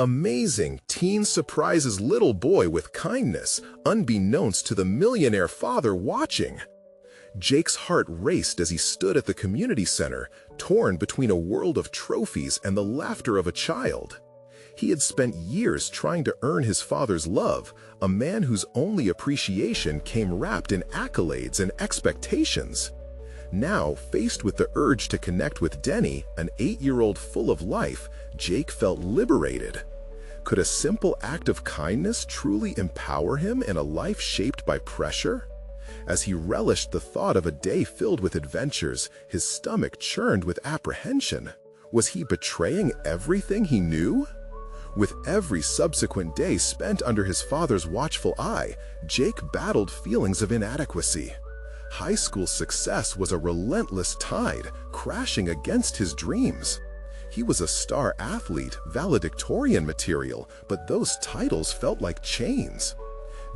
Amazing! Teen surprises little boy with kindness, unbeknownst to the millionaire father watching. Jake's heart raced as he stood at the community center, torn between a world of trophies and the laughter of a child. He had spent years trying to earn his father's love, a man whose only appreciation came wrapped in accolades and expectations. Now, faced with the urge to connect with Denny, an 8-year-old full of life, Jake felt liberated. Could a simple act of kindness truly empower him in a life shaped by pressure? As he relished the thought of a day filled with adventures, his stomach churned with apprehension. Was he betraying everything he knew? With every subsequent day spent under his father's watchful eye, Jake battled feelings of inadequacy. High school success was a relentless tide, crashing against his dreams. He was a star athlete, valedictorian material, but those titles felt like chains.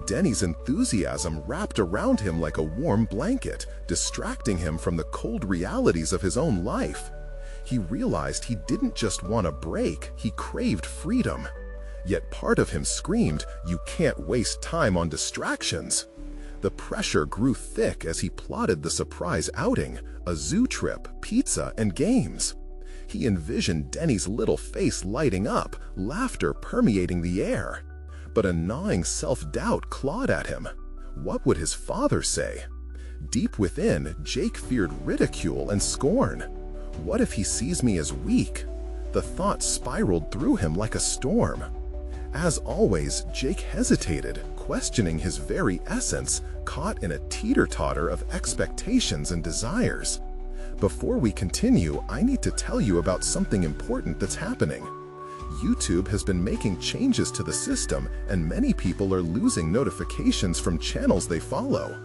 Denny's enthusiasm wrapped around him like a warm blanket, distracting him from the cold realities of his own life. He realized he didn't just want a break, he craved freedom. Yet part of him screamed, "You can't waste time on distractions." The pressure grew thick as he plotted the surprise outing, a zoo trip, pizza, and games. He envisioned Denny's little face lighting up, laughter permeating the air. But a gnawing self-doubt clawed at him. What would his father say? Deep within, Jake feared ridicule and scorn. What if he sees me as weak? The thought spiraled through him like a storm. As always, Jake hesitated, questioning his very essence, caught in a teeter-totter of expectations and desires. Before we continue, I need to tell you about something important that's happening. YouTube has been making changes to the system, and many people are losing notifications from channels they follow.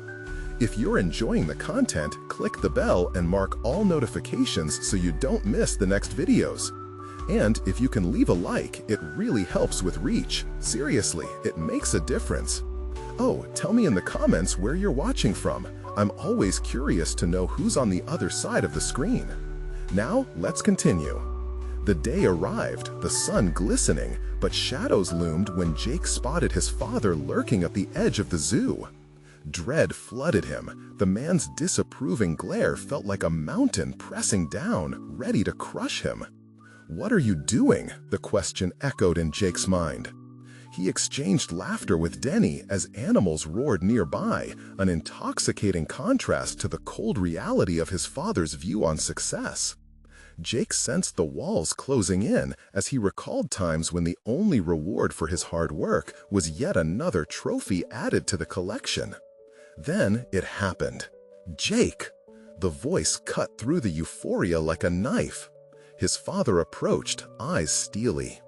If you're enjoying the content, click the bell and mark all notifications so you don't miss the next videos. And if you can leave a like, it really helps with reach. Seriously, it makes a difference. Oh, tell me in the comments where you're watching from. I'm always curious to know who's on the other side of the screen. Now, let's continue. The day arrived, the sun glistening, but shadows loomed when Jake spotted his father lurking at the edge of the zoo. Dread flooded him. The man's disapproving glare felt like a mountain pressing down, ready to crush him. "What are you doing?" the question echoed in Jake's mind. He exchanged laughter with Denny as animals roared nearby, an intoxicating contrast to the cold reality of his father's view on success. Jake sensed the walls closing in as he recalled times when the only reward for his hard work was yet another trophy added to the collection. Then it happened. "Jake!" The voice cut through the euphoria like a knife. His father approached, eyes steely.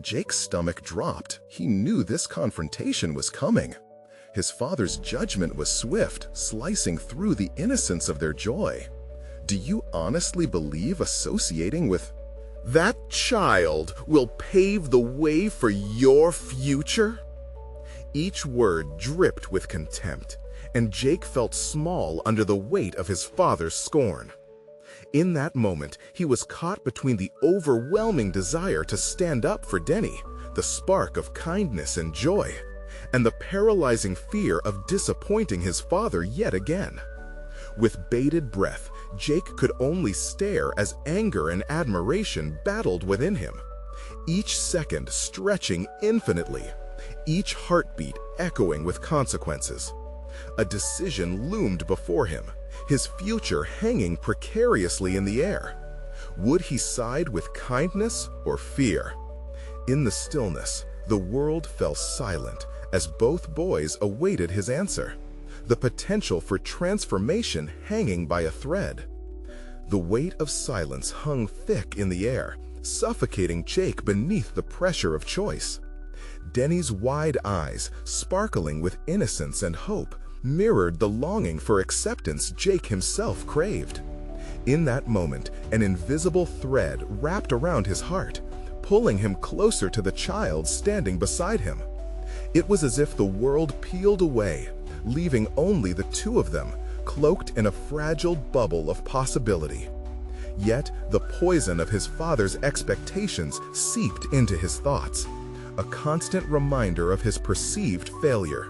Jake's stomach dropped. He knew this confrontation was coming. His father's judgment was swift, slicing through the innocence of their joy. "Do you honestly believe associating with that child will pave the way for your future?" Each word dripped with contempt, and Jake felt small under the weight of his father's scorn. In that moment, he was caught between the overwhelming desire to stand up for Denny, the spark of kindness and joy, and the paralyzing fear of disappointing his father yet again. With bated breath, Jake could only stare as anger and admiration battled within him, each second stretching infinitely, each heartbeat echoing with consequences. A decision loomed before him, his future hanging precariously in the air. Would he side with kindness or fear? In the stillness, the world fell silent as both boys awaited his answer, the potential for transformation hanging by a thread. The weight of silence hung thick in the air, suffocating Jake beneath the pressure of choice. Denny's wide eyes, sparkling with innocence and hope, mirrored the longing for acceptance Jake himself craved. In that moment, an invisible thread wrapped around his heart, pulling him closer to the child standing beside him. It was as if the world peeled away, leaving only the two of them, cloaked in a fragile bubble of possibility. Yet, the poison of his father's expectations seeped into his thoughts, a constant reminder of his perceived failure.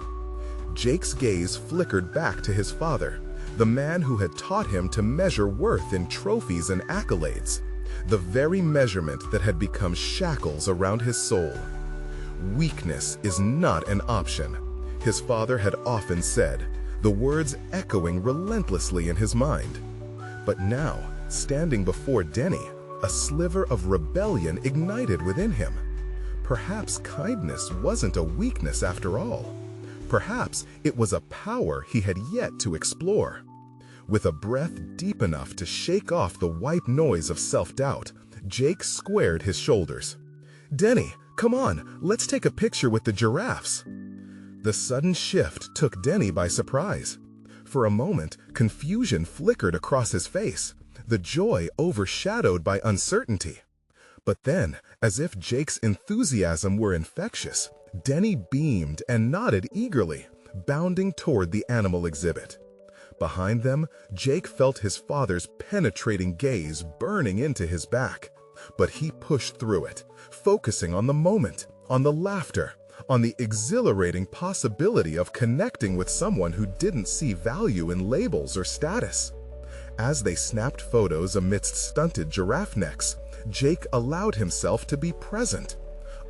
Jake's gaze flickered back to his father, the man who had taught him to measure worth in trophies and accolades, the very measurement that had become shackles around his soul. Weakness is not an option, his father had often said, the words echoing relentlessly in his mind. But now, standing before Denny, a sliver of rebellion ignited within him. Perhaps kindness wasn't a weakness after all. Perhaps it was a power he had yet to explore. With a breath deep enough to shake off the white noise of self-doubt, Jake squared his shoulders. "Denny, come on, let's take a picture with the giraffes." The sudden shift took Denny by surprise. For a moment, confusion flickered across his face, the joy overshadowed by uncertainty. But then, as if Jake's enthusiasm were infectious, Denny beamed and nodded eagerly, bounding toward the animal exhibit. Behind them, Jake felt his father's penetrating gaze burning into his back. But he pushed through it, focusing on the moment, on the laughter, on the exhilarating possibility of connecting with someone who didn't see value in labels or status. As they snapped photos amidst stunted giraffe necks, Jake allowed himself to be present.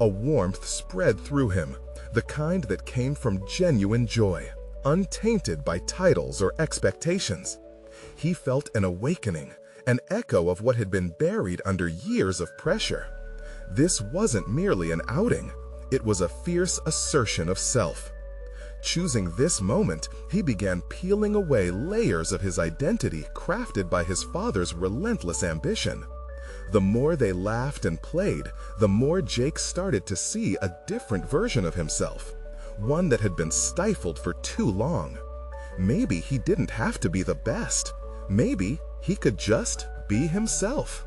A warmth spread through him, the kind that came from genuine joy, untainted by titles or expectations. He felt an awakening, an echo of what had been buried under years of pressure. This wasn't merely an outing, it was a fierce assertion of self. Choosing this moment, he began peeling away layers of his identity crafted by his father's relentless ambition. The more they laughed and played, the more Jake started to see a different version of himself, one that had been stifled for too long. Maybe he didn't have to be the best. Maybe he could just be himself.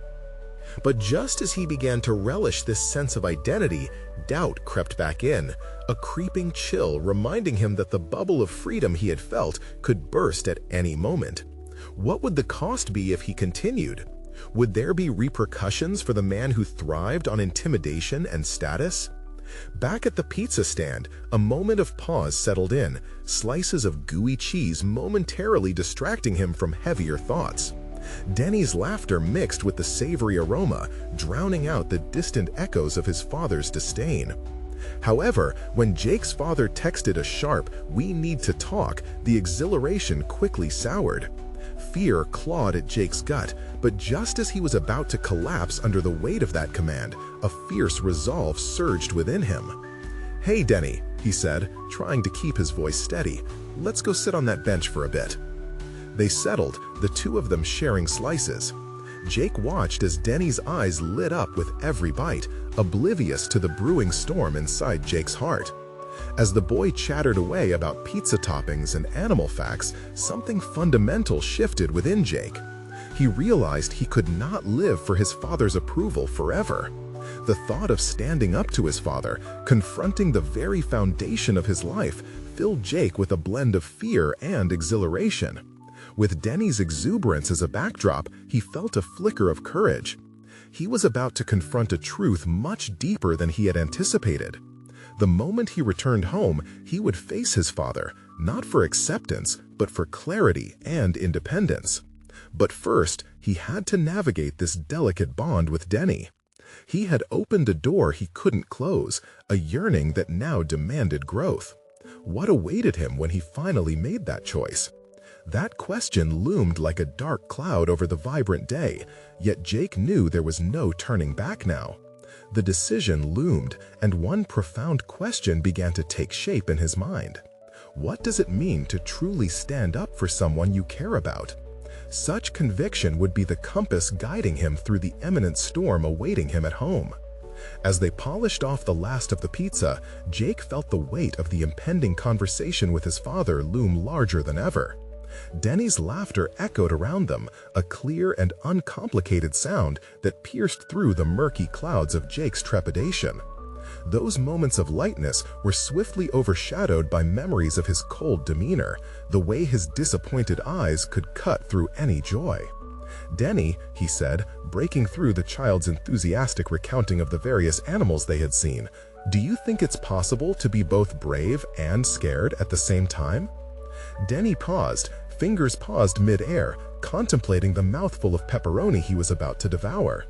But just as he began to relish this sense of identity, doubt crept back in, a creeping chill reminding him that the bubble of freedom he had felt could burst at any moment. What would the cost be if he continued? Would there be repercussions for the man who thrived on intimidation and status? Back at the pizza stand, a moment of pause settled in, slices of gooey cheese momentarily distracting him from heavier thoughts. Denny's laughter mixed with the savory aroma, drowning out the distant echoes of his father's disdain. However, when Jake's father texted a sharp, "We need to talk," the exhilaration quickly soured. Fear clawed at Jake's gut, but just as he was about to collapse under the weight of that command, a fierce resolve surged within him. "Hey, Denny," he said, trying to keep his voice steady, "let's go sit on that bench for a bit." They settled, the two of them sharing slices. Jake watched as Denny's eyes lit up with every bite, oblivious to the brewing storm inside Jake's heart. As the boy chattered away about pizza toppings and animal facts, something fundamental shifted within Jake. He realized he could not live for his father's approval forever. The thought of standing up to his father, confronting the very foundation of his life, filled Jake with a blend of fear and exhilaration. With Denny's exuberance as a backdrop, he felt a flicker of courage. He was about to confront a truth much deeper than he had anticipated. The moment he returned home, he would face his father, not for acceptance, but for clarity and independence. But first, he had to navigate this delicate bond with Denny. He had opened a door he couldn't close, a yearning that now demanded growth. What awaited him when he finally made that choice? That question loomed like a dark cloud over the vibrant day, yet Jake knew there was no turning back now. The decision loomed, and one profound question began to take shape in his mind. What does it mean to truly stand up for someone you care about? Such conviction would be the compass guiding him through the imminent storm awaiting him at home. As they polished off the last of the pizza, Jake felt the weight of the impending conversation with his father loom larger than ever. Denny's laughter echoed around them, a clear and uncomplicated sound that pierced through the murky clouds of Jake's trepidation. Those moments of lightness were swiftly overshadowed by memories of his cold demeanor, the way his disappointed eyes could cut through any joy. "Denny," he said, breaking through the child's enthusiastic recounting of the various animals they had seen, "do you think it's possible to be both brave and scared at the same time?" Denny paused, fingers paused mid-air, contemplating the mouthful of pepperoni he was about to devour.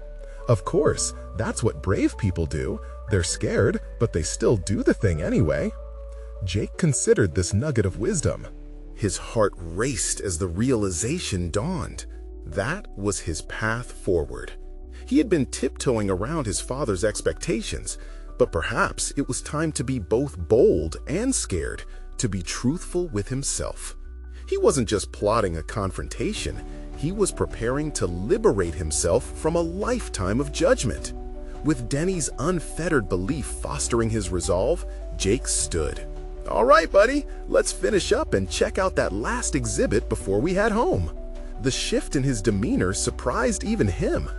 "Of course, that's what brave people do. They're scared, but they still do the thing anyway." Jake considered this nugget of wisdom. His heart raced as the realization dawned. That was his path forward. He had been tiptoeing around his father's expectations, but perhaps it was time to be both bold and scared, to be truthful with himself. He wasn't just plotting a confrontation, he was preparing to liberate himself from a lifetime of judgment. With Denny's unfettered belief fostering his resolve, Jake stood. "All right, buddy, let's finish up and check out that last exhibit before we head home." The shift in his demeanor surprised even him.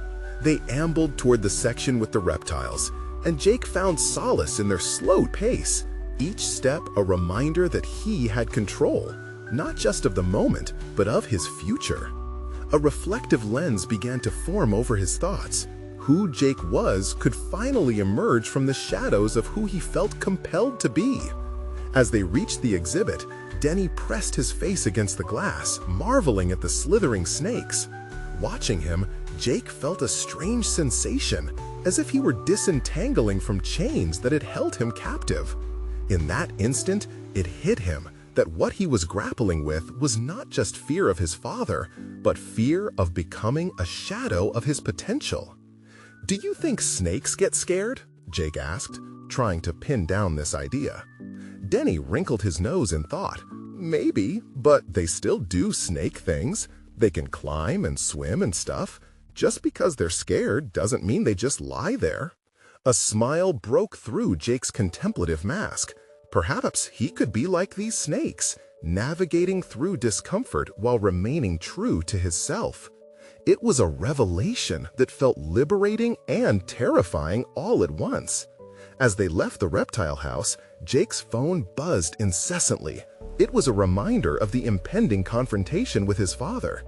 They ambled toward the section with the reptiles, and Jake found solace in their slow pace, each step a reminder that he had control, not just of the moment, but of his future. A reflective lens began to form over his thoughts. Who Jake was could finally emerge from the shadows of who he felt compelled to be. As they reached the exhibit, Denny pressed his face against the glass, marveling at the slithering snakes. Watching him, Jake felt a strange sensation, as if he were disentangling from chains that had held him captive. In that instant, it hit him that what he was grappling with was not just fear of his father, but fear of becoming a shadow of his potential. "Do you think snakes get scared?" Jake asked, trying to pin down this idea. Denny wrinkled his nose in thought. "Maybe, but they still do snake things. They can climb and swim and stuff. Just because they're scared doesn't mean they just lie there." A smile broke through Jake's contemplative mask. Perhaps he could be like these snakes, navigating through discomfort while remaining true to his self. It was a revelation that felt liberating and terrifying all at once. As they left the reptile house, Jake's phone buzzed incessantly. It was a reminder of the impending confrontation with his father.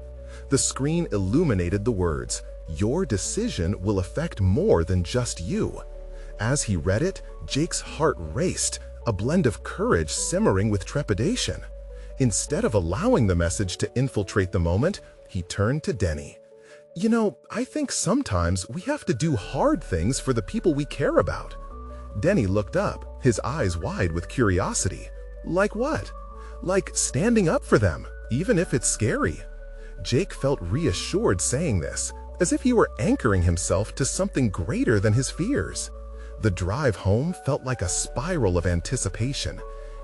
The screen illuminated the words, "Your decision will affect more than just you." As he read it, Jake's heart raced, a blend of courage simmering with trepidation. Instead of allowing the message to infiltrate the moment, he turned to Denny. "You know, I think sometimes we have to do hard things for the people we care about." Denny looked up, his eyes wide with curiosity. "Like what?" "Like standing up for them, even if it's scary." Jake felt reassured saying this, as if he were anchoring himself to something greater than his fears. The drive home felt like a spiral of anticipation.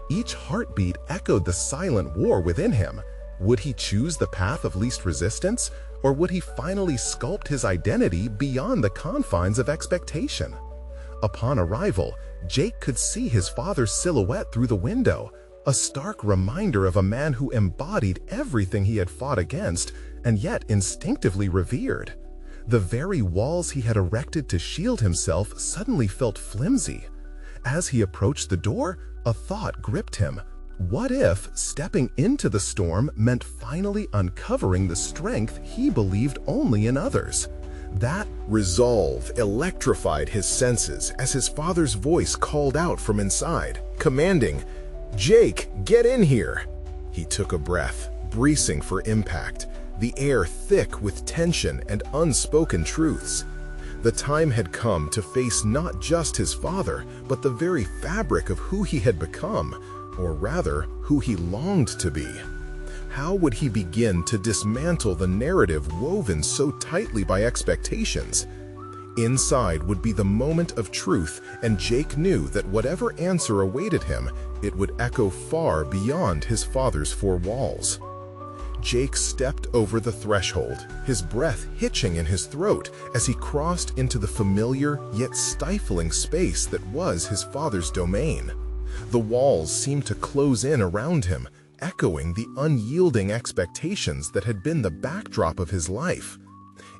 Each heartbeat echoed the silent war within him. Would he choose the path of least resistance, or would he finally sculpt his identity beyond the confines of expectation? Upon arrival, Jake could see his father's silhouette through the window, a stark reminder of a man who embodied everything he had fought against and yet instinctively revered. The very walls he had erected to shield himself suddenly felt flimsy. As he approached the door, a thought gripped him. What if stepping into the storm meant finally uncovering the strength he believed only in others? That resolve electrified his senses as his father's voice called out from inside, commanding, "Jake, get in here!" He took a breath, bracing for impact, the air thick with tension and unspoken truths. The time had come to face not just his father, but the very fabric of who he had become, or rather, who he longed to be. How would he begin to dismantle the narrative woven so tightly by expectations? Inside would be the moment of truth, and Jake knew that whatever answer awaited him, it would echo far beyond his father's four walls. Jake stepped over the threshold, his breath hitching in his throat as he crossed into the familiar yet stifling space that was his father's domain. The walls seemed to close in around him, echoing the unyielding expectations that had been the backdrop of his life.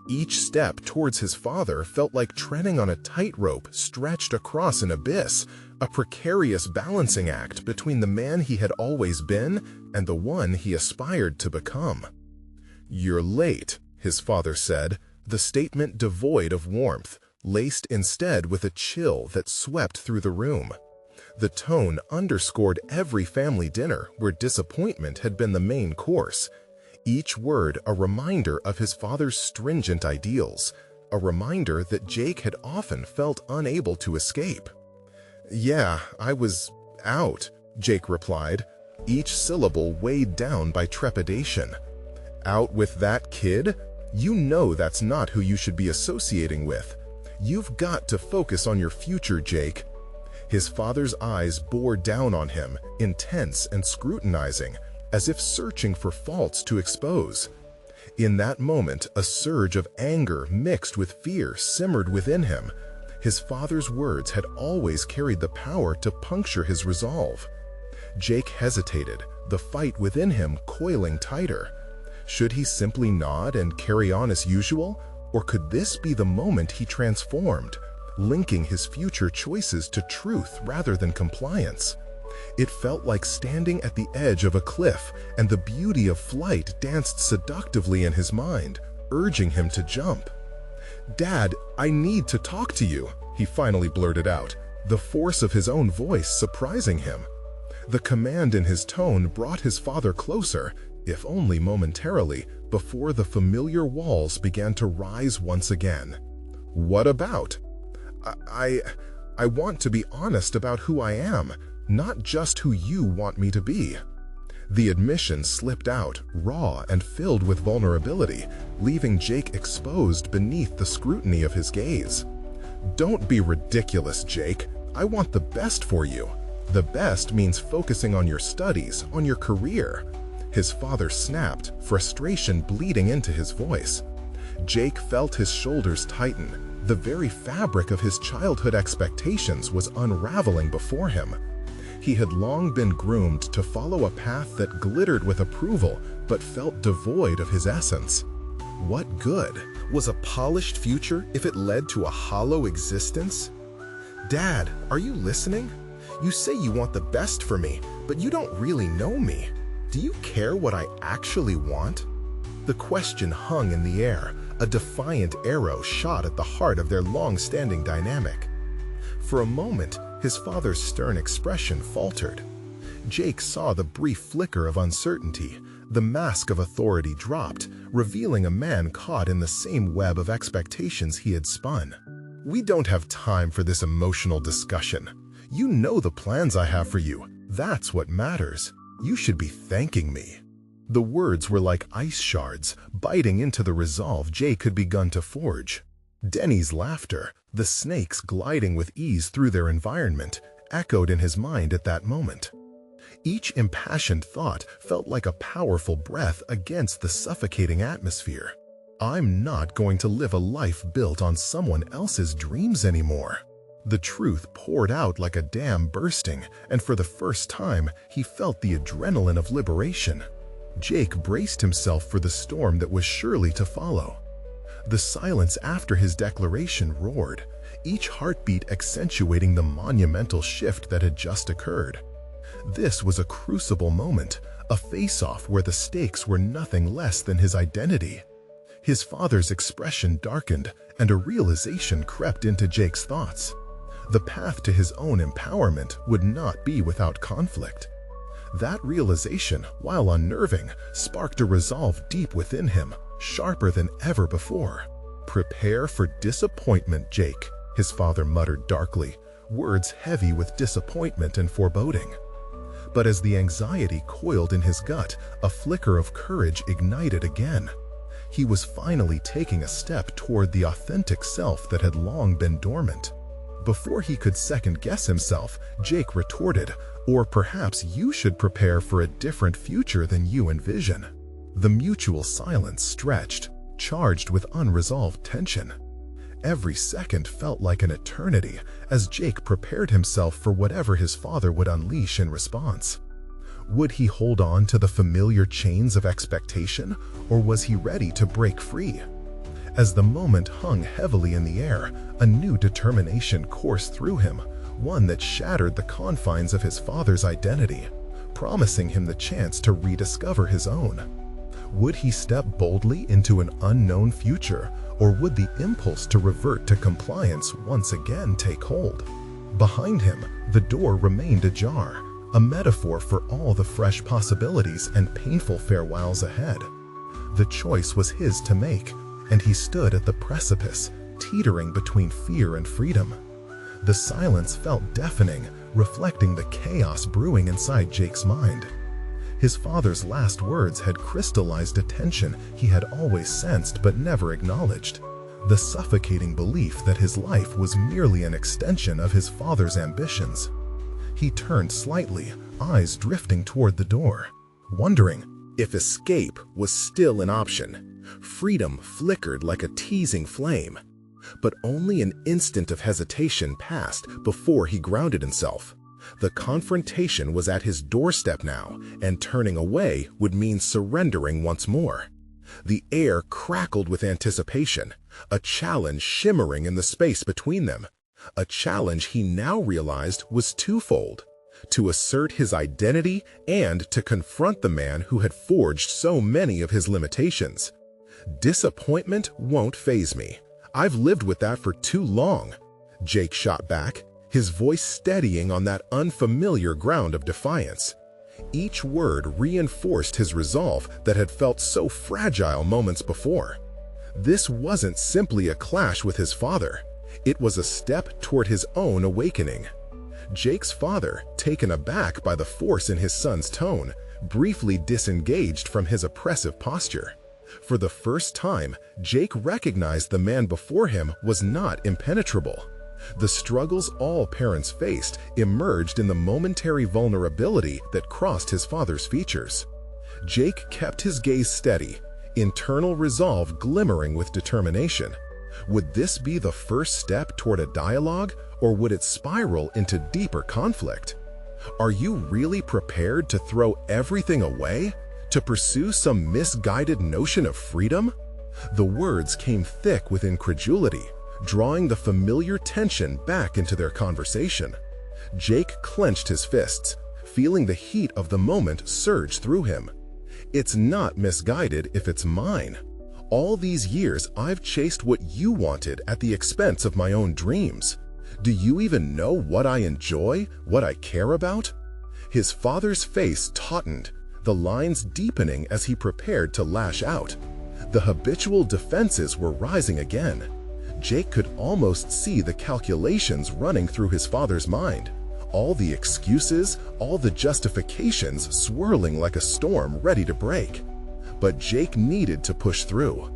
Each step towards his father felt like treading on a tightrope stretched across an abyss, a precarious balancing act between the man he had always been and the one he aspired to become. "You're late," his father said, the statement devoid of warmth, laced instead with a chill that swept through the room. The tone underscored every family dinner where disappointment had been the main course, each word a reminder of his father's stringent ideals, a reminder that Jake had often felt unable to escape. "Yeah, I was out," Jake replied, each syllable weighed down by trepidation. "Out with that kid? You know that's not who you should be associating with. You've got to focus on your future, Jake." His father's eyes bore down on him, intense and scrutinizing, as if searching for faults to expose. In that moment, a surge of anger mixed with fear simmered within him. His father's words had always carried the power to puncture his resolve. Jake hesitated, the fight within him coiling tighter. Should he simply nod and carry on as usual, or could this be the moment he transformed, linking his future choices to truth rather than compliance? It felt like standing at the edge of a cliff, and the beauty of flight danced seductively in his mind, urging him to jump. "Dad, I need to talk to you," he finally blurted out, the force of his own voice surprising him. The command in his tone brought his father closer, if only momentarily, before the familiar walls began to rise once again. "What about?" I want to be honest about who I am, not just who you want me to be." The admission slipped out, raw and filled with vulnerability, leaving Jake exposed beneath the scrutiny of his gaze. "Don't be ridiculous, Jake. I want the best for you. The best means focusing on your studies, on your career." His father snapped, frustration bleeding into his voice. Jake felt his shoulders tighten. The very fabric of his childhood expectations was unraveling before him. He had long been groomed to follow a path that glittered with approval but felt devoid of his essence. What good was a polished future if it led to a hollow existence? "Dad, are you listening? You say you want the best for me, but you don't really know me. Do you care what I actually want?" The question hung in the air, a defiant arrow shot at the heart of their long-standing dynamic. For a moment, his father's stern expression faltered. Jake saw the brief flicker of uncertainty. The mask of authority dropped, revealing a man caught in the same web of expectations he had spun. "We don't have time for this emotional discussion. You know the plans I have for you. That's what matters. You should be thanking me." The words were like ice shards, biting into the resolve Jake had begun to forge. Denny's laughter, the snakes gliding with ease through their environment, echoed in his mind at that moment. Each impassioned thought felt like a powerful breath against the suffocating atmosphere. "I'm not going to live a life built on someone else's dreams anymore." The truth poured out like a dam bursting, and for the first time, he felt the adrenaline of liberation. Jake braced himself for the storm that was surely to follow. The silence after his declaration roared, each heartbeat accentuating the monumental shift that had just occurred. This was a crucible moment, a face-off where the stakes were nothing less than his identity. His father's expression darkened, and a realization crept into Jake's thoughts. The path to his own empowerment would not be without conflict. That realization, while unnerving, sparked a resolve deep within him, sharper than ever before. "Prepare for disappointment, Jake," his father muttered darkly, words heavy with disappointment and foreboding. But as the anxiety coiled in his gut, a flicker of courage ignited again. He was finally taking a step toward the authentic self that had long been dormant. Before he could second-guess himself, Jake retorted, "Or perhaps you should prepare for a different future than you envision." The mutual silence stretched, charged with unresolved tension. Every second felt like an eternity as Jake prepared himself for whatever his father would unleash in response. Would he hold on to the familiar chains of expectation, or was he ready to break free? As the moment hung heavily in the air, a new determination coursed through him, one that shattered the confines of his father's identity, promising him the chance to rediscover his own. Would he step boldly into an unknown future, or would the impulse to revert to compliance once again take hold? Behind him, the door remained ajar, a metaphor for all the fresh possibilities and painful farewells ahead. The choice was his to make, and he stood at the precipice, teetering between fear and freedom. The silence felt deafening, reflecting the chaos brewing inside Jake's mind. His father's last words had crystallized a tension he had always sensed but never acknowledged, the suffocating belief that his life was merely an extension of his father's ambitions. He turned slightly, eyes drifting toward the door, wondering if escape was still an option. Freedom flickered like a teasing flame. But only an instant of hesitation passed before he grounded himself. The confrontation was at his doorstep now, and turning away would mean surrendering once more. The air crackled with anticipation, a challenge shimmering in the space between them. A challenge he now realized was twofold: to assert his identity and to confront the man who had forged so many of his limitations. "Disappointment won't faze me. I've lived with that for too long," Jake shot back, his voice steadying on that unfamiliar ground of defiance. Each word reinforced his resolve that had felt so fragile moments before. This wasn't simply a clash with his father. It was a step toward his own awakening. Jake's father, taken aback by the force in his son's tone, briefly disengaged from his oppressive posture. For the first time, Jake recognized the man before him was not impenetrable. The struggles all parents faced emerged in the momentary vulnerability that crossed his father's features. Jake kept his gaze steady, internal resolve glimmering with determination. Would this be the first step toward a dialogue, or would it spiral into deeper conflict? Are you really prepared to throw everything away? To pursue some misguided notion of freedom? The words came thick with incredulity, drawing the familiar tension back into their conversation. Jake clenched his fists, feeling the heat of the moment surge through him. "It's not misguided if it's mine. All these years I've chased what you wanted at the expense of my own dreams. Do you even know what I enjoy, what I care about?" His father's face tautened, the lines deepening as he prepared to lash out. The habitual defenses were rising again. Jake could almost see the calculations running through his father's mind, all the excuses, all the justifications swirling like a storm ready to break. But Jake needed to push through.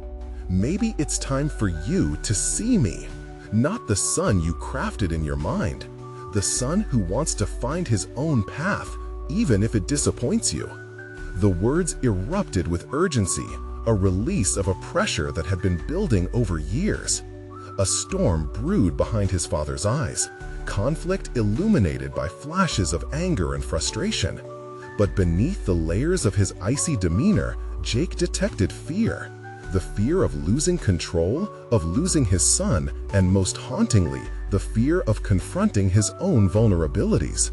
"Maybe it's time for you to see me, not the son you crafted in your mind, the son who wants to find his own path, even if it disappoints you." The words erupted with urgency, a release of a pressure that had been building over years. A storm brewed behind his father's eyes, conflict illuminated by flashes of anger and frustration. But beneath the layers of his icy demeanor, Jake detected fear. The fear of losing control, of losing his son, and most hauntingly, the fear of confronting his own vulnerabilities.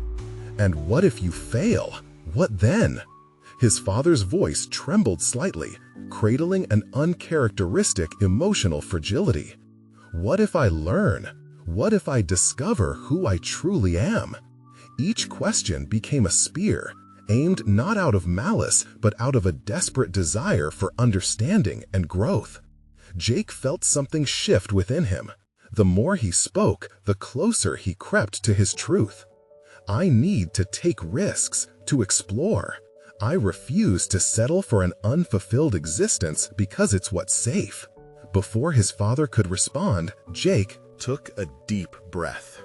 "And what if you fail? What then?" His father's voice trembled slightly, cradling an uncharacteristic emotional fragility. "What if I learn? What if I discover who I truly am?" Each question became a spear, aimed not out of malice, but out of a desperate desire for understanding and growth. Jake felt something shift within him. The more he spoke, the closer he crept to his truth. "I need to take risks, to explore. I refuse to settle for an unfulfilled existence because it's what's safe." Before his father could respond, Jake took a deep breath.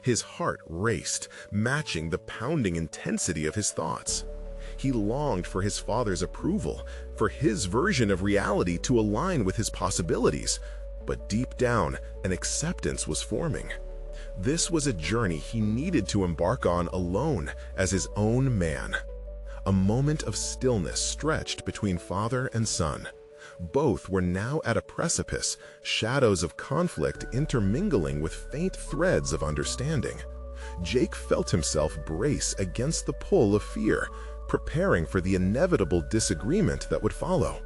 His heart raced, matching the pounding intensity of his thoughts. He longed for his father's approval, for his version of reality to align with his possibilities. But deep down, an acceptance was forming. This was a journey he needed to embark on alone, as his own man. A moment of stillness stretched between father and son. Both were now at a precipice, shadows of conflict intermingling with faint threads of understanding. Jake felt himself brace against the pull of fear, preparing for the inevitable disagreement that would follow.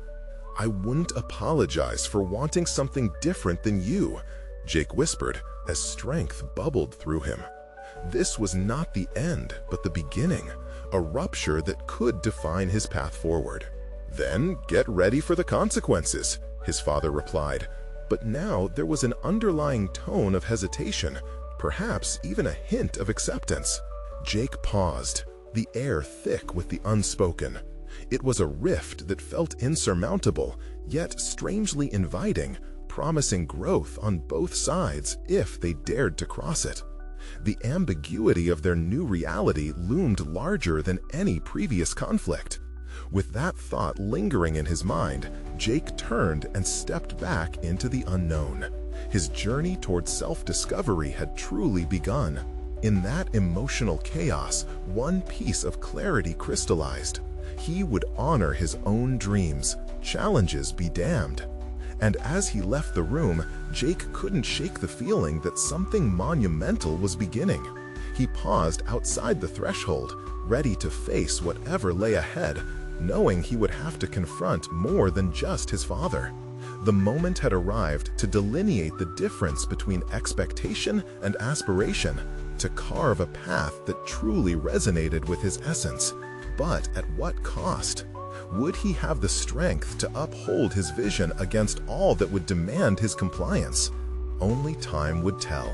"I wouldn't apologize for wanting something different than you," Jake whispered as strength bubbled through him. This was not the end, but the beginning, a rupture that could define his path forward. "Then get ready for the consequences," his father replied. But now there was an underlying tone of hesitation, perhaps even a hint of acceptance. Jake paused, the air thick with the unspoken. It was a rift that felt insurmountable, yet strangely inviting, promising growth on both sides if they dared to cross it. The ambiguity of their new reality loomed larger than any previous conflict. With that thought lingering in his mind, Jake turned and stepped back into the unknown. His journey toward self-discovery had truly begun. In that emotional chaos, one piece of clarity crystallized. He would honor his own dreams, challenges be damned. And as he left the room, Jake couldn't shake the feeling that something monumental was beginning. He paused outside the threshold, ready to face whatever lay ahead, knowing he would have to confront more than just his father. The moment had arrived to delineate the difference between expectation and aspiration, to carve a path that truly resonated with his essence. But at what cost? Would he have the strength to uphold his vision against all that would demand his compliance? Only time would tell.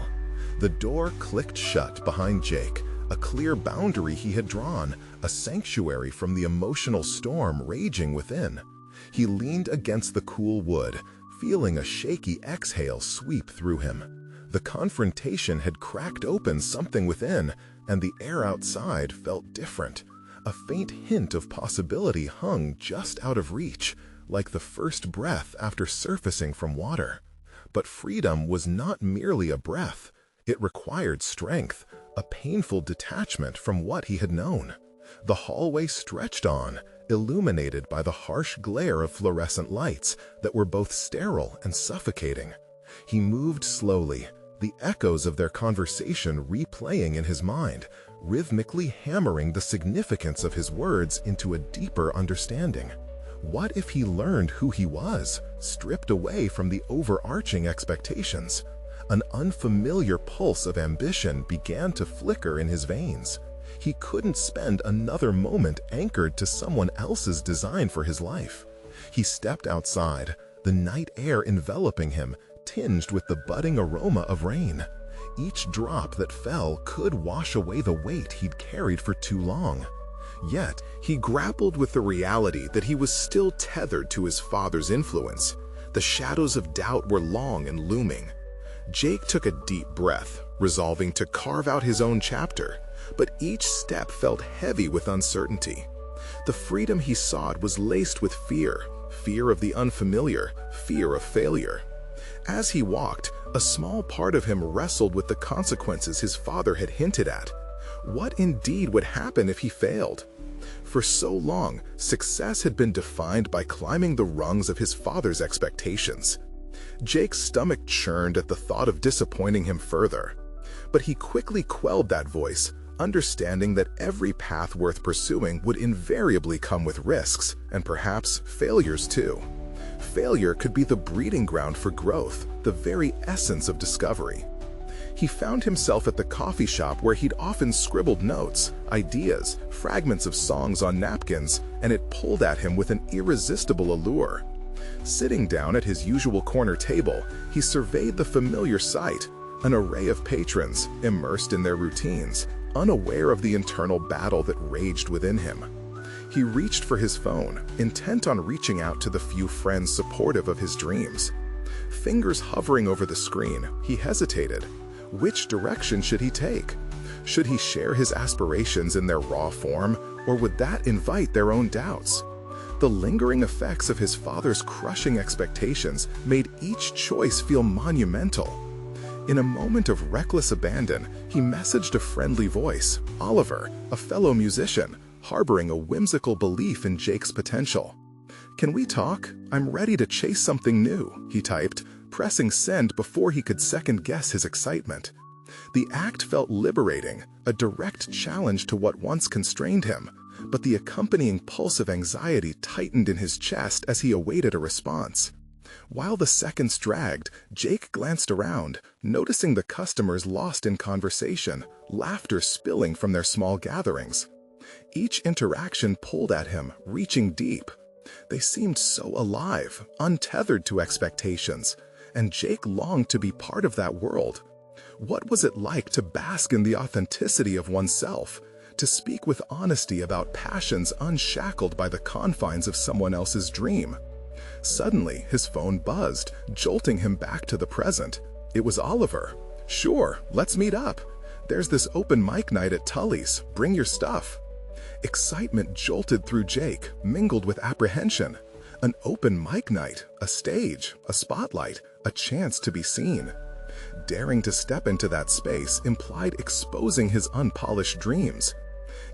The door clicked shut behind Jake, a clear boundary he had drawn, a sanctuary from the emotional storm raging within. He leaned against the cool wood, feeling a shaky exhale sweep through him. The confrontation had cracked open something within, and the air outside felt different. A faint hint of possibility hung just out of reach, like the first breath after surfacing from water. But freedom was not merely a breath. It required strength, a painful detachment from what he had known. The hallway stretched on, illuminated by the harsh glare of fluorescent lights that were both sterile and suffocating. He moved slowly, the echoes of their conversation replaying in his mind, rhythmically hammering the significance of his words into a deeper understanding. What if he learned who he was, stripped away from the overarching expectations? An unfamiliar pulse of ambition began to flicker in his veins. He couldn't spend another moment anchored to someone else's design for his life. He stepped outside, the night air enveloping him, tinged with the budding aroma of rain. Each drop that fell could wash away the weight he'd carried for too long. Yet, he grappled with the reality that he was still tethered to his father's influence. The shadows of doubt were long and looming. Jake took a deep breath, resolving to carve out his own chapter, but each step felt heavy with uncertainty. The freedom he sought was laced with fear, fear of the unfamiliar, fear of failure. As he walked, a small part of him wrestled with the consequences his father had hinted at. What indeed would happen if he failed? For so long, success had been defined by climbing the rungs of his father's expectations. Jake's stomach churned at the thought of disappointing him further. But he quickly quelled that voice, understanding that every path worth pursuing would invariably come with risks, and perhaps failures too. Failure could be the breeding ground for growth, the very essence of discovery. He found himself at the coffee shop where he'd often scribbled notes, ideas, fragments of songs on napkins, and it pulled at him with an irresistible allure. Sitting down at his usual corner table, he surveyed the familiar sight, an array of patrons, immersed in their routines, unaware of the internal battle that raged within him. He reached for his phone, intent on reaching out to the few friends supportive of his dreams. Fingers hovering over the screen, he hesitated. Which direction should he take? Should he share his aspirations in their raw form, or would that invite their own doubts? The lingering effects of his father's crushing expectations made each choice feel monumental. In a moment of reckless abandon, he messaged a friendly voice, Oliver, a fellow musician, harboring a whimsical belief in Jake's potential. "Can we talk? I'm ready to chase something new," he typed, pressing send before he could second-guess his excitement. The act felt liberating, a direct challenge to what once constrained him. but the accompanying pulse of anxiety tightened in his chest as he awaited a response. While the seconds dragged, Jake glanced around, noticing the customers lost in conversation, laughter spilling from their small gatherings. Each interaction pulled at him, reaching deep. They seemed so alive, untethered to expectations, and Jake longed to be part of that world. What was it like to bask in the authenticity of oneself, to speak with honesty about passions unshackled by the confines of someone else's dream? Suddenly, his phone buzzed, jolting him back to the present. It was Oliver. "Sure, let's meet up. There's this open mic night at Tully's. Bring your stuff." Excitement jolted through Jake, mingled with apprehension. An open mic night, a stage, a spotlight, a chance to be seen. Daring to step into that space implied exposing his unpolished dreams.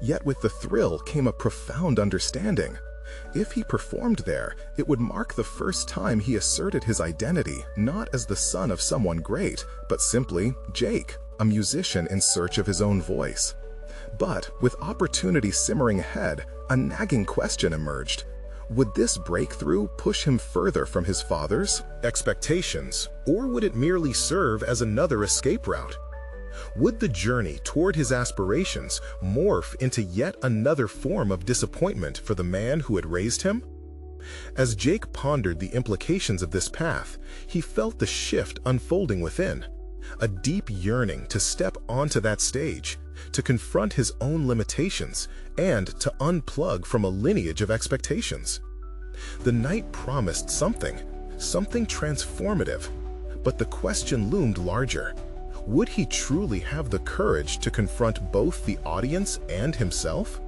Yet with the thrill came a profound understanding. If he performed there, it would mark the first time he asserted his identity not as the son of someone great, but simply Jake, a musician in search of his own voice. But with opportunity simmering ahead, a nagging question emerged. Would this breakthrough push him further from his father's expectations, or would it merely serve as another escape route? Would the journey toward his aspirations morph into yet another form of disappointment for the man who had raised him? As Jake pondered the implications of this path, he felt the shift unfolding within, a deep yearning to step onto that stage, to confront his own limitations, and to unplug from a lineage of expectations. The night promised something transformative, but the question loomed larger. Would he truly have the courage to confront both the audience and himself?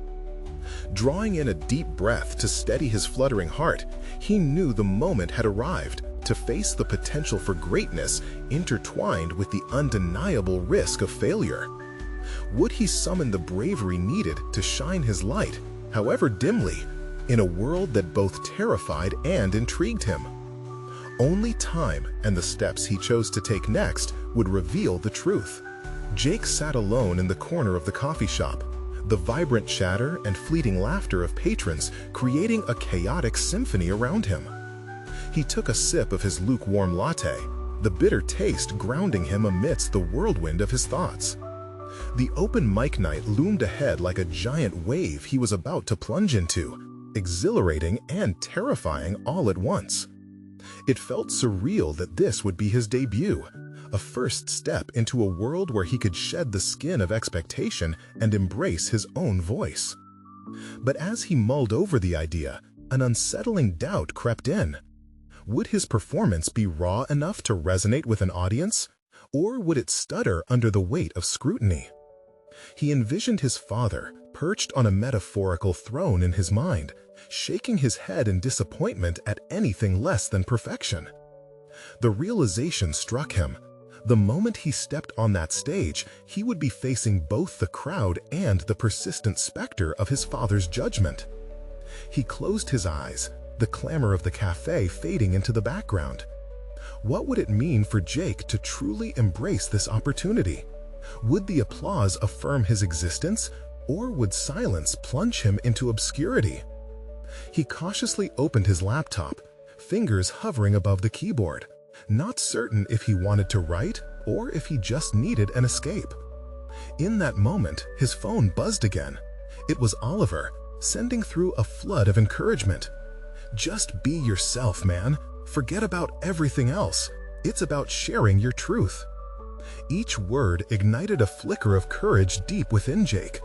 Drawing in a deep breath to steady his fluttering heart, he knew the moment had arrived to face the potential for greatness intertwined with the undeniable risk of failure. Would he summon the bravery needed to shine his light, however dimly, in a world that both terrified and intrigued him? Only time and the steps he chose to take next would reveal the truth. Jake sat alone in the corner of the coffee shop, the vibrant chatter and fleeting laughter of patrons creating a chaotic symphony around him. He took a sip of his lukewarm latte, the bitter taste grounding him amidst the whirlwind of his thoughts. The open mic night loomed ahead like a giant wave he was about to plunge into, exhilarating and terrifying all at once. It felt surreal that this would be his debut, a first step into a world where he could shed the skin of expectation and embrace his own voice. But as he mulled over the idea, an unsettling doubt crept in. Would his performance be raw enough to resonate with an audience, or would it stutter under the weight of scrutiny? He envisioned his father, perched on a metaphorical throne in his mind, shaking his head in disappointment at anything less than perfection. The realization struck him. The moment he stepped on that stage, he would be facing both the crowd and the persistent specter of his father's judgment. He closed his eyes, the clamor of the cafe fading into the background. What would it mean for Jake to truly embrace this opportunity? Would the applause affirm his existence, or would silence plunge him into obscurity? He cautiously opened his laptop, fingers hovering above the keyboard, not certain if he wanted to write or if he just needed an escape. In that moment, his phone buzzed again. It was Oliver, sending through a flood of encouragement. "Just be yourself, man. Forget about everything else. It's about sharing your truth." Each word ignited a flicker of courage deep within Jake.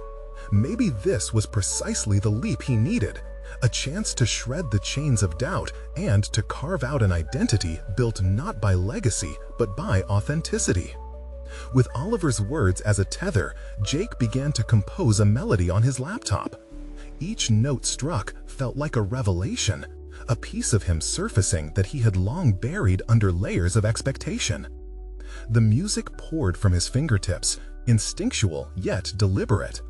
Maybe this was precisely the leap he needed, a chance to shred the chains of doubt and to carve out an identity built not by legacy, but by authenticity. With Oliver's words as a tether, Jake began to compose a melody on his laptop. Each note struck felt like a revelation, a piece of him surfacing that he had long buried under layers of expectation. The music poured from his fingertips, instinctual yet deliberate.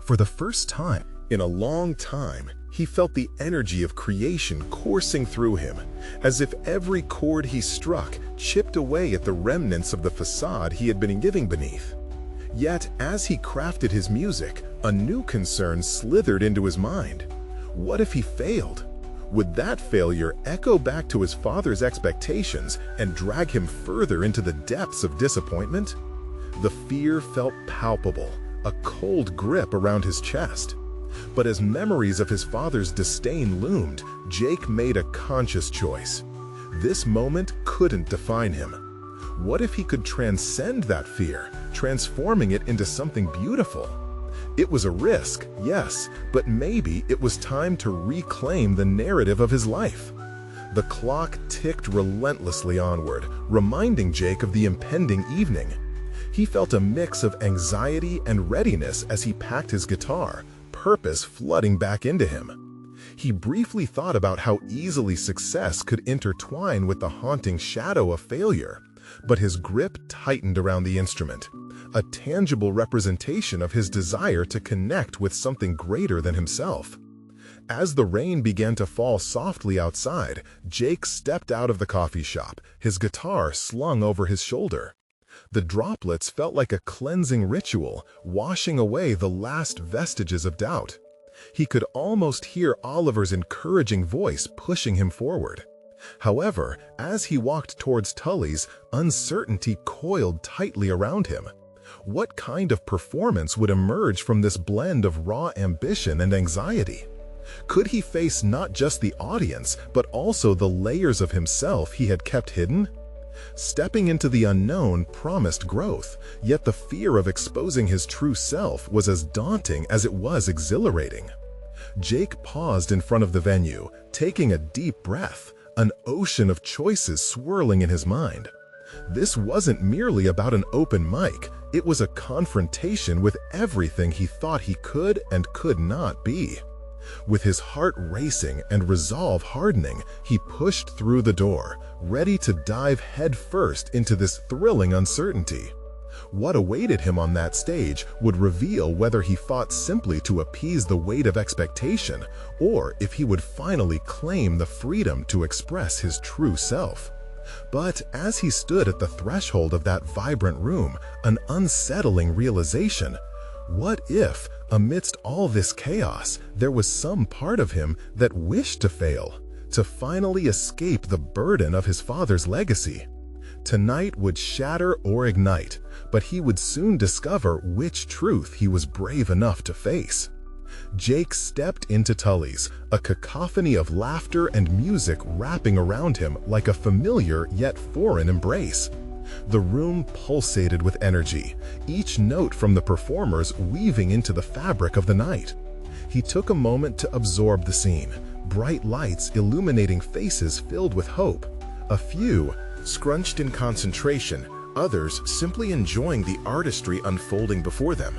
For the first time in a long time, he felt the energy of creation coursing through him, as if every chord he struck chipped away at the remnants of the facade he had been living beneath. Yet, as he crafted his music, a new concern slithered into his mind. What if he failed? Would that failure echo back to his father's expectations and drag him further into the depths of disappointment? The fear felt palpable, a cold grip around his chest. But as memories of his father's disdain loomed, Jake made a conscious choice. This moment couldn't define him. What if he could transcend that fear, transforming it into something beautiful? It was a risk, yes, but maybe it was time to reclaim the narrative of his life. The clock ticked relentlessly onward, reminding Jake of the impending evening. He felt a mix of anxiety and readiness as he packed his guitar, purpose flooding back into him. He briefly thought about how easily success could intertwine with the haunting shadow of failure, but his grip tightened around the instrument, a tangible representation of his desire to connect with something greater than himself. As the rain began to fall softly outside, Jake stepped out of the coffee shop, his guitar slung over his shoulder. The droplets felt like a cleansing ritual, washing away the last vestiges of doubt. He could almost hear Oliver's encouraging voice pushing him forward. However, as he walked towards Tully's, uncertainty coiled tightly around him. What kind of performance would emerge from this blend of raw ambition and anxiety? Could he face not just the audience, but also the layers of himself he had kept hidden? Stepping into the unknown promised growth, yet the fear of exposing his true self was as daunting as it was exhilarating. Jake paused in front of the venue, taking a deep breath, an ocean of choices swirling in his mind. This wasn't merely about an open mic, it was a confrontation with everything he thought he could and could not be. With his heart racing and resolve hardening, he pushed through the door, ready to dive headfirst into this thrilling uncertainty. What awaited him on that stage would reveal whether he fought simply to appease the weight of expectation, or if he would finally claim the freedom to express his true self. But as he stood at the threshold of that vibrant room, an unsettling realization: what if, amidst all this chaos, there was some part of him that wished to fail, to finally escape the burden of his father's legacy? Tonight would shatter or ignite, but he would soon discover which truth he was brave enough to face. Jake stepped into Tully's, a cacophony of laughter and music wrapping around him like a familiar yet foreign embrace. The room pulsated with energy, each note from the performers weaving into the fabric of the night. He took a moment to absorb the scene, bright lights illuminating faces filled with hope. A few scrunched in concentration, others simply enjoying the artistry unfolding before them.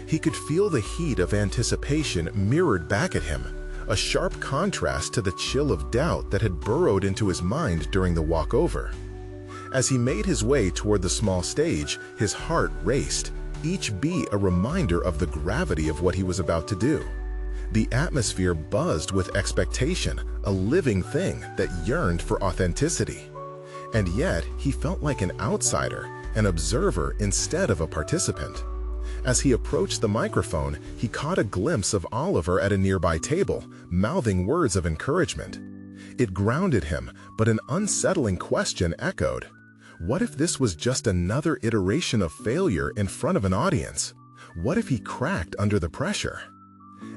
He could feel the heat of anticipation mirrored back at him, a sharp contrast to the chill of doubt that had burrowed into his mind during the walk over. As he made his way toward the small stage, his heart raced, each beat a reminder of the gravity of what he was about to do. The atmosphere buzzed with expectation, a living thing that yearned for authenticity. And yet, he felt like an outsider, an observer instead of a participant. As he approached the microphone, he caught a glimpse of Oliver at a nearby table, mouthing words of encouragement. It grounded him, but an unsettling question echoed. What if this was just another iteration of failure in front of an audience? What if he cracked under the pressure?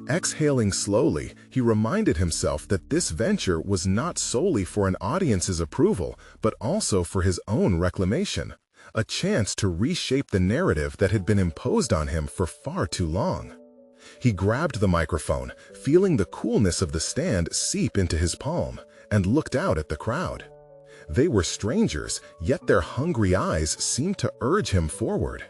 Exhaling slowly, he reminded himself that this venture was not solely for an audience's approval, but also for his own reclamation, a chance to reshape the narrative that had been imposed on him for far too long. He grabbed the microphone, feeling the coolness of the stand seep into his palm, and looked out at the crowd. They were strangers, yet their hungry eyes seemed to urge him forward.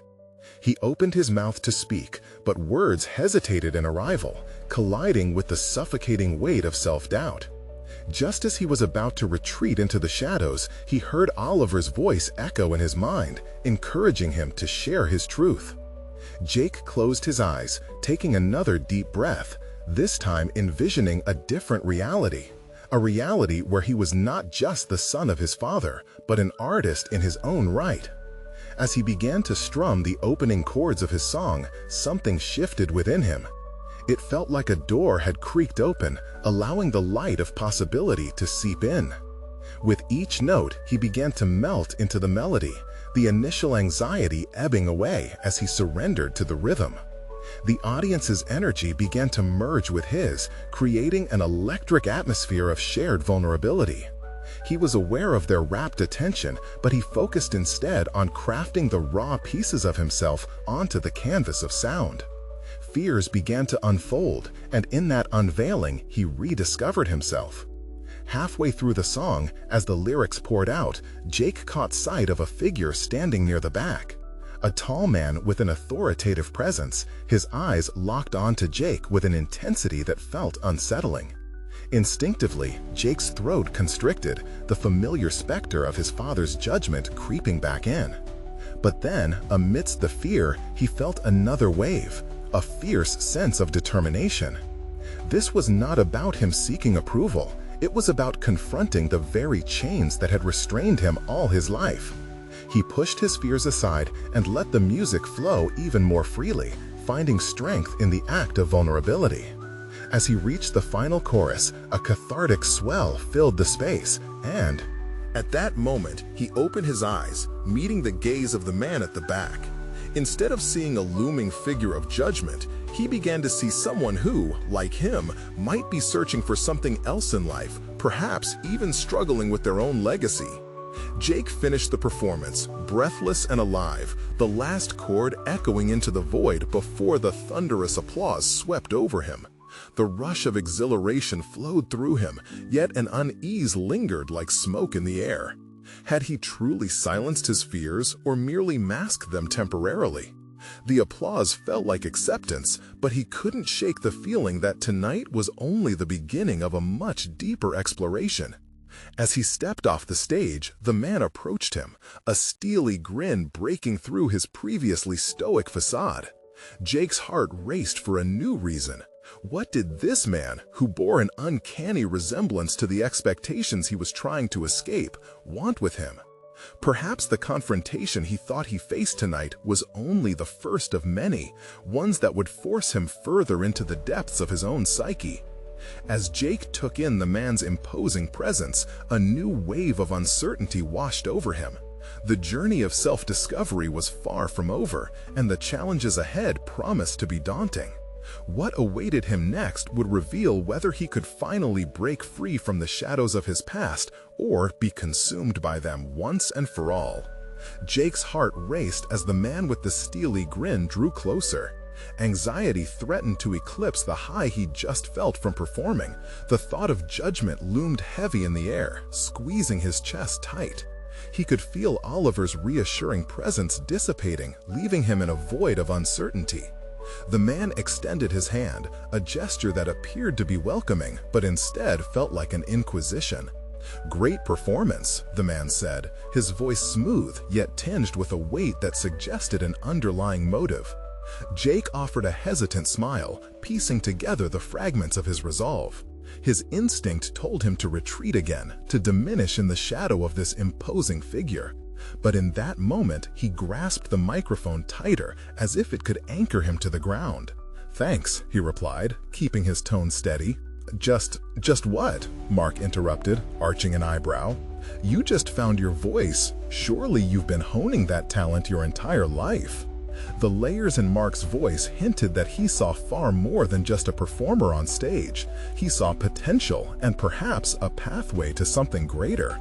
He opened his mouth to speak, but words hesitated in arrival, colliding with the suffocating weight of self-doubt. Just as he was about to retreat into the shadows, he heard Oliver's voice echo in his mind, encouraging him to share his truth. Jake closed his eyes, taking another deep breath, this time envisioning a different reality. A reality where he was not just the son of his father, but an artist in his own right. As he began to strum the opening chords of his song, something shifted within him. It felt like a door had creaked open, allowing the light of possibility to seep in. With each note, he began to melt into the melody, the initial anxiety ebbing away as he surrendered to the rhythm. The audience's energy began to merge with his, creating an electric atmosphere of shared vulnerability. He was aware of their rapt attention, but he focused instead on crafting the raw pieces of himself onto the canvas of sound. Fears began to unfold, and in that unveiling, he rediscovered himself. Halfway through the song, as the lyrics poured out, Jake caught sight of a figure standing near the back. A tall man with an authoritative presence, his eyes locked onto Jake with an intensity that felt unsettling. Instinctively, Jake's throat constricted, the familiar specter of his father's judgment creeping back in. But then, amidst the fear, he felt another wave, a fierce sense of determination. This was not about him seeking approval. It was about confronting the very chains that had restrained him all his life. He pushed his fears aside and let the music flow even more freely, finding strength in the act of vulnerability. As he reached the final chorus, a cathartic swell filled the space, and at that moment, he opened his eyes, meeting the gaze of the man at the back. Instead of seeing a looming figure of judgment, he began to see someone who, like him, might be searching for something else in life, perhaps even struggling with their own legacy. Jake finished the performance, breathless and alive, the last chord echoing into the void before the thunderous applause swept over him. The rush of exhilaration flowed through him, yet an unease lingered like smoke in the air. Had he truly silenced his fears or merely masked them temporarily? The applause felt like acceptance, but he couldn't shake the feeling that tonight was only the beginning of a much deeper exploration. As he stepped off the stage, the man approached him, a steely grin breaking through his previously stoic facade. Jake's heart raced for a new reason. What did this man, who bore an uncanny resemblance to the expectations he was trying to escape, want with him? Perhaps the confrontation he thought he faced tonight was only the first of many, ones that would force him further into the depths of his own psyche. As Jake took in the man's imposing presence, a new wave of uncertainty washed over him. The journey of self-discovery was far from over, and the challenges ahead promised to be daunting. What awaited him next would reveal whether he could finally break free from the shadows of his past or be consumed by them once and for all. Jake's heart raced as the man with the steely grin drew closer. Anxiety threatened to eclipse the high he just felt from performing. The thought of judgment loomed heavy in the air, squeezing his chest tight. He could feel Oliver's reassuring presence dissipating, leaving him in a void of uncertainty. The man extended his hand, a gesture that appeared to be welcoming, but instead felt like an inquisition. "Great performance," the man said, his voice smooth yet tinged with a weight that suggested an underlying motive. Jake offered a hesitant smile, piecing together the fragments of his resolve. His instinct told him to retreat again, to diminish in the shadow of this imposing figure. But in that moment, he grasped the microphone tighter, as if it could anchor him to the ground. "Thanks," he replied, keeping his tone steady. Just what?" Mark interrupted, arching an eyebrow. "You just found your voice. Surely you've been honing that talent your entire life." The layers in Mark's voice hinted that he saw far more than just a performer on stage. He saw potential and perhaps a pathway to something greater.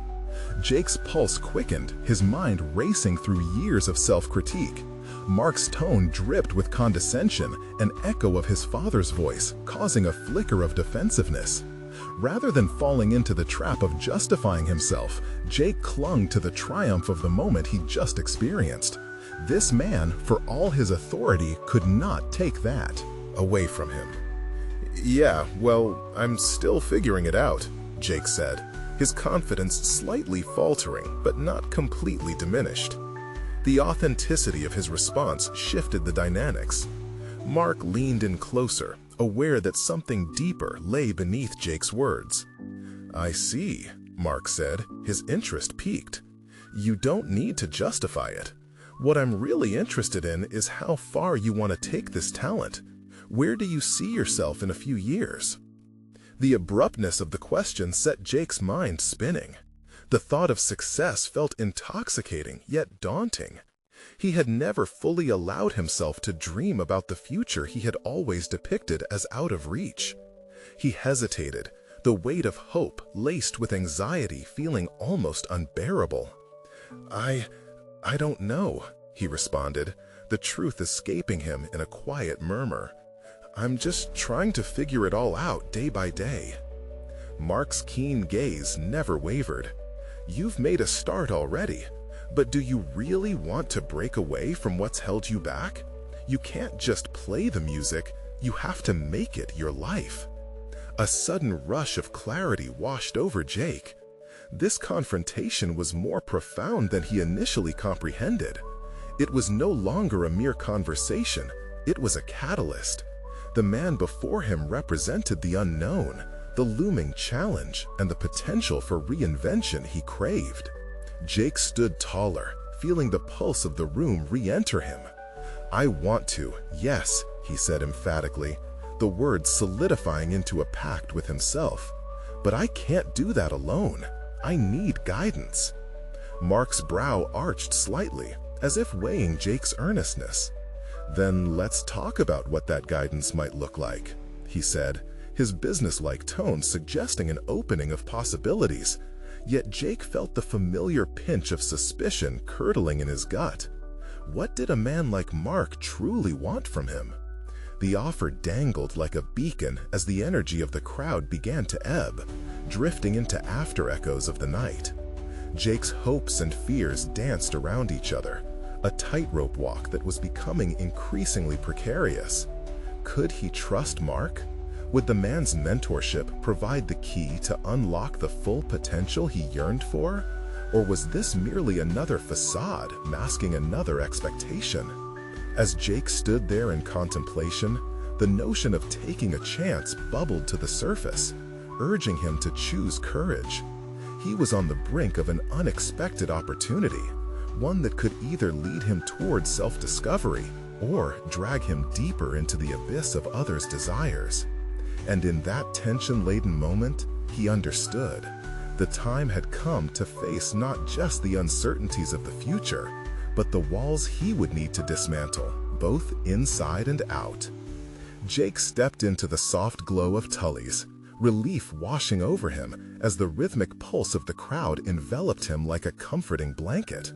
Jake's pulse quickened, his mind racing through years of self-critique. Mark's tone dripped with condescension, an echo of his father's voice, causing a flicker of defensiveness. Rather than falling into the trap of justifying himself, Jake clung to the triumph of the moment he just experienced. This man, for all his authority, could not take that away from him. "Yeah, well, I'm still figuring it out," Jake said, his confidence slightly faltering but not completely diminished. The authenticity of his response shifted the dynamics. Mark leaned in closer, aware that something deeper lay beneath Jake's words. "I see," Mark said, his interest piqued. "You don't need to justify it. What I'm really interested in is how far you want to take this talent. Where do you see yourself in a few years? The abruptness of the question set Jake's mind spinning. The thought of success felt intoxicating, yet daunting. He had never fully allowed himself to dream about the future he had always depicted as out of reach. He hesitated, the weight of hope laced with anxiety feeling almost unbearable. I don't know, he responded, the truth escaping him in a quiet murmur. I'm just trying to figure it all out day by day. Mark's keen gaze never wavered. You've made a start already, but do you really want to break away from what's held you back? You can't just play the music, you have to make it your life. A sudden rush of clarity washed over Jake. This confrontation was more profound than he initially comprehended. It was no longer a mere conversation, it was a catalyst. The man before him represented the unknown, the looming challenge, and the potential for reinvention he craved. Jake stood taller, feeling the pulse of the room re-enter him. I want to, yes, he said emphatically, the words solidifying into a pact with himself. But I can't do that alone. I need guidance. Mark's brow arched slightly, as if weighing Jake's earnestness. Then let's talk about what that guidance might look like, he said, his businesslike tone suggesting an opening of possibilities. Yet Jake felt the familiar pinch of suspicion curdling in his gut. What did a man like Mark truly want from him? The offer dangled like a beacon as the energy of the crowd began to ebb, drifting into after-echoes of the night. Jake's hopes and fears danced around each other, a tightrope walk that was becoming increasingly precarious. Could he trust Mark? Would the man's mentorship provide the key to unlock the full potential he yearned for? Or was this merely another facade masking another expectation? As Jake stood there in contemplation, the notion of taking a chance bubbled to the surface, urging him to choose courage. He was on the brink of an unexpected opportunity, one that could either lead him towards self-discovery or drag him deeper into the abyss of others' desires. And in that tension-laden moment, he understood. The time had come to face not just the uncertainties of the future, but the walls he would need to dismantle, both inside and out. Jake stepped into the soft glow of Tully's, relief washing over him as the rhythmic pulse of the crowd enveloped him like a comforting blanket.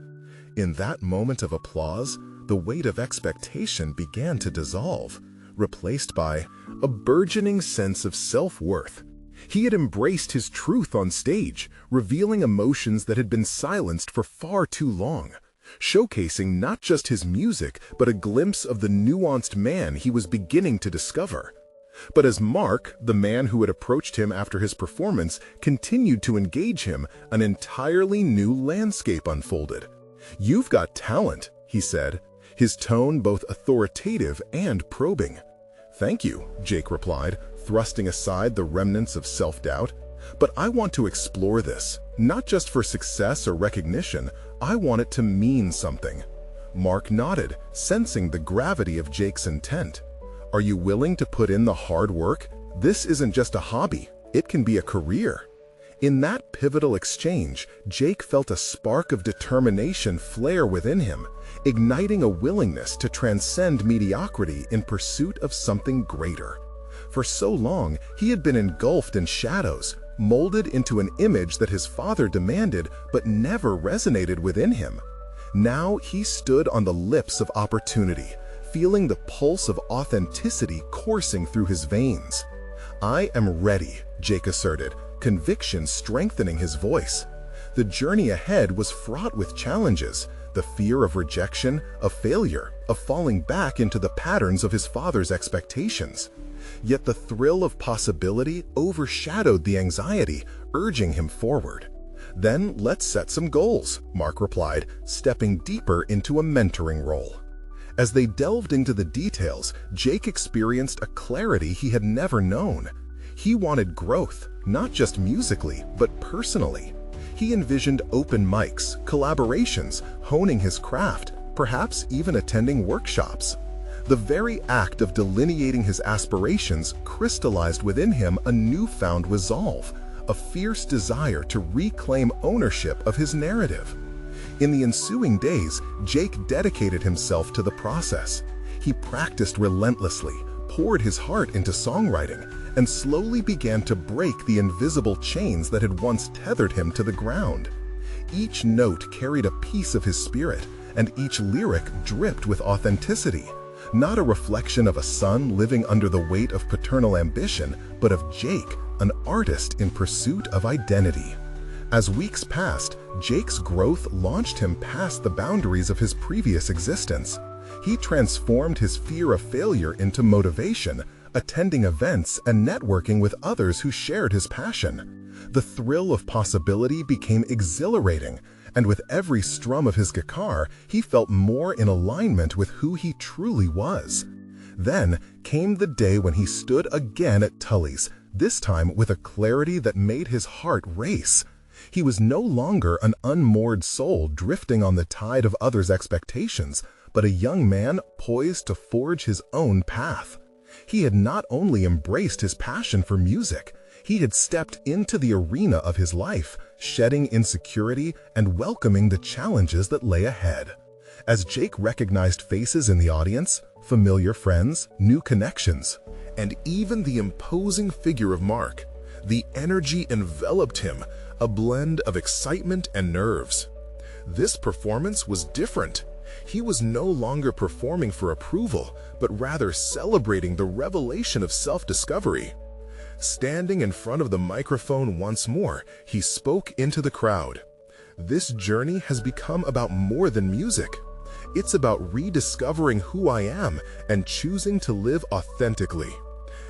In that moment of applause, the weight of expectation began to dissolve, replaced by a burgeoning sense of self-worth. He had embraced his truth on stage, revealing emotions that had been silenced for far too long, showcasing not just his music, but a glimpse of the nuanced man he was beginning to discover. But as Mark, the man who had approached him after his performance, continued to engage him, an entirely new landscape unfolded. "You've got talent," he said, his tone both authoritative and probing. "Thank you," Jake replied, thrusting aside the remnants of self-doubt. "But I want to explore this, not just for success or recognition. I want it to mean something." Mark nodded, sensing the gravity of Jake's intent. "Are you willing to put in the hard work? This isn't just a hobby, it can be a career." In that pivotal exchange, Jake felt a spark of determination flare within him, igniting a willingness to transcend mediocrity in pursuit of something greater. For so long, he had been engulfed in shadows, molded into an image that his father demanded but never resonated within him. Now he stood on the lips of opportunity, feeling the pulse of authenticity coursing through his veins. "I am ready," Jake asserted, conviction strengthening his voice. The journey ahead was fraught with challenges, the fear of rejection, of failure, of falling back into the patterns of his father's expectations. Yet the thrill of possibility overshadowed the anxiety, urging him forward. "Then let's set some goals," Mark replied, stepping deeper into a mentoring role. As they delved into the details, Jake experienced a clarity he had never known. He wanted growth, not just musically, but personally. He envisioned open mics, collaborations, honing his craft, perhaps even attending workshops. The very act of delineating his aspirations crystallized within him a newfound resolve, a fierce desire to reclaim ownership of his narrative. In the ensuing days, Jake dedicated himself to the process. He practiced relentlessly, poured his heart into songwriting, and slowly began to break the invisible chains that had once tethered him to the ground. Each note carried a piece of his spirit, and each lyric dripped with authenticity, not a reflection of a son living under the weight of paternal ambition, but of Jake, an artist in pursuit of identity. As weeks passed, Jake's growth launched him past the boundaries of his previous existence. He transformed his fear of failure into motivation, attending events and networking with others who shared his passion. The thrill of possibility became exhilarating, and with every strum of his guitar, he felt more in alignment with who he truly was. Then came the day when he stood again at Tully's, this time with a clarity that made his heart race. He was no longer an unmoored soul drifting on the tide of others' expectations, but a young man poised to forge his own path. He had not only embraced his passion for music, he had stepped into the arena of his life, shedding insecurity and welcoming the challenges that lay ahead. As Jake recognized faces in the audience, familiar friends, new connections, and even the imposing figure of Mark, the energy enveloped him, a blend of excitement and nerves. This performance was different. He was no longer performing for approval, but rather celebrating the revelation of self-discovery. Standing in front of the microphone once more, he spoke into the crowd. This journey has become about more than music. It's about rediscovering who I am and choosing to live authentically.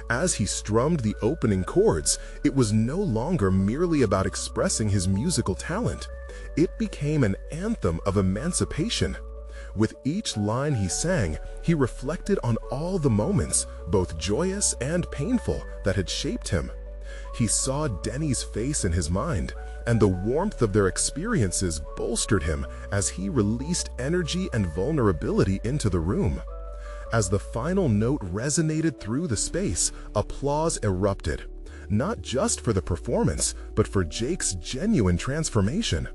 As he strummed the opening chords, it was no longer merely about expressing his musical talent. It became an anthem of emancipation. With each line he sang, he reflected on all the moments, both joyous and painful, that had shaped him. He saw Denny's face in his mind, and the warmth of their experiences bolstered him as he released energy and vulnerability into the room. As the final note resonated through the space, applause erupted, not just for the performance, but for Jake's genuine transformation.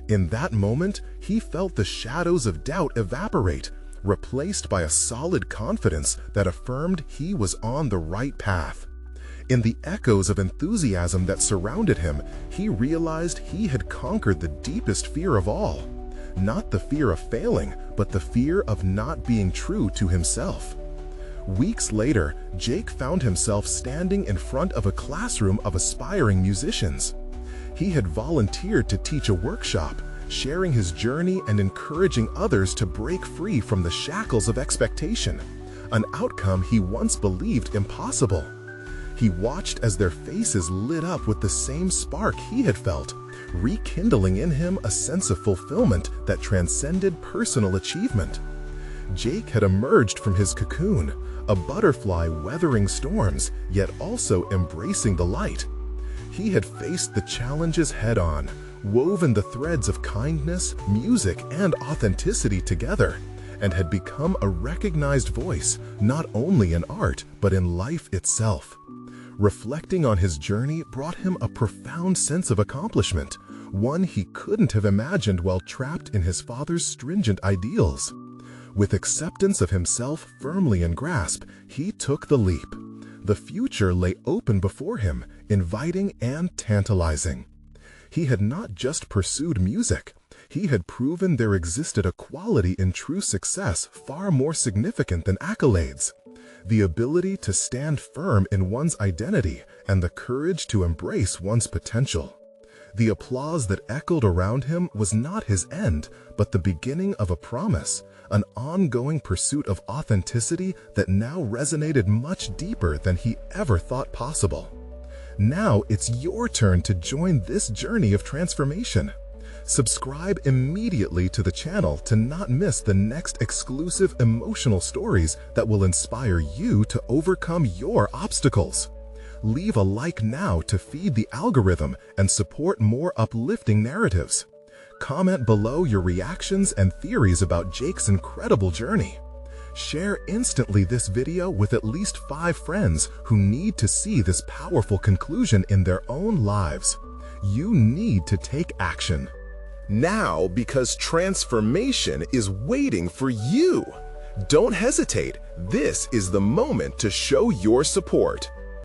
In that moment, he felt the shadows of doubt evaporate, replaced by a solid confidence that affirmed he was on the right path. In the echoes of enthusiasm that surrounded him, he realized he had conquered the deepest fear of all. Not the fear of failing, but the fear of not being true to himself. Weeks later, Jake found himself standing in front of a classroom of aspiring musicians. He had volunteered to teach a workshop, sharing his journey and encouraging others to break free from the shackles of expectation, an outcome he once believed impossible. He watched as their faces lit up with the same spark he had felt, rekindling in him a sense of fulfillment that transcended personal achievement. Jake had emerged from his cocoon, a butterfly weathering storms, yet also embracing the light. He had faced the challenges head-on, woven the threads of kindness, music, and authenticity together, and had become a recognized voice, not only in art, but in life itself. Reflecting on his journey brought him a profound sense of accomplishment, one he couldn't have imagined while trapped in his father's stringent ideals. With acceptance of himself firmly in grasp, he took the leap. The future lay open before him, inviting and tantalizing. He had not just pursued music. He had proven there existed a quality in true success far more significant than accolades: the ability to stand firm in one's identity and the courage to embrace one's potential. The applause that echoed around him was not his end, but the beginning of a promise, an ongoing pursuit of authenticity that now resonated much deeper than he ever thought possible. Now it's your turn to join this journey of transformation. Subscribe immediately to the channel to not miss the next exclusive emotional stories that will inspire you to overcome your obstacles. Leave a like now to feed the algorithm and support more uplifting narratives. Comment below your reactions and theories about Jake's incredible journey. Share instantly this video with at least 5 friends who need to see this powerful conclusion in their own lives. You need to take action now, because transformation is waiting for you. Don't hesitate. This is the moment to show your support.